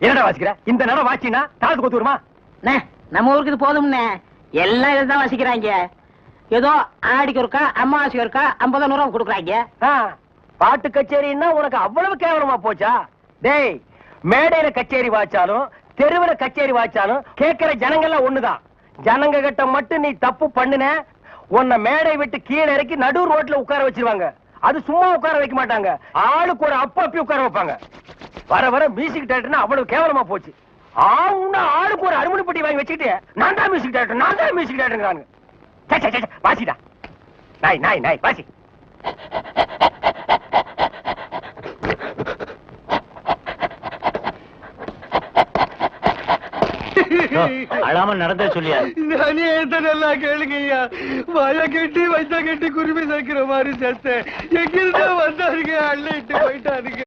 என்னடா வாசிக்கிற? இந்த நேரம் வாசினா காது கொத்து வருமா? நம்ம ஊருக்கு இது போதும்னே. எல்லாம் இதுதான் வாசிக்கிறாங்க. ஏதோ ஆடிக்கு ஒருக்கா அம்மாவாசைக்கு ஒருக்கா 50 ரூபா கொடுக்குறாங்க. பாட்டு கச்சேரின்னா உனக்கு அவ்வளவு கேவலமா போச்சா? டேய், மேடையில கச்சேரி வாச்சாலும் தெருவுல கச்சேரி வாச்சாலும் கேட்கிற ஜனங்கள்லாம் ஒண்ணுதான். ஜனங்க கிட்ட மட்டும் நீ தப்பு பண்ணுன, உன்னை மேடை விட்டு கீழே இறக்கி நடு ரோட்ல உட்கார வச்சிருவாங்க. அது சும்மா உட்கார வைக்க மாட்டாங்க, ஆளுக்கு ஒரு அப்பி உட்கார வைப்பாங்க. வர வர மியூசிக் டைரக்டர்னா அவ்வளவு கேவலமா போச்சு. ஆளுக்கு ஒரு அருமணி பெட்டி வாங்கி வச்சுக்கிட்டு நான் தான் மியூசிக் டைரக்டர், நான் தான் மியூசிக் டைரக்டர். வாசிடா, நாய் நாய் நாய் வாசி. அழாம நடந்தே சொல்லியா? நானே நல்லா கேளுங்கய்யா. வாய கட்டி வைத்த கட்டி குருவி சேர்க்கிற மாதிரி சேர்த்தேன். எங்கிருந்தா வந்தாருங்க, அள்ளிட்டு போயிட்டாருங்க.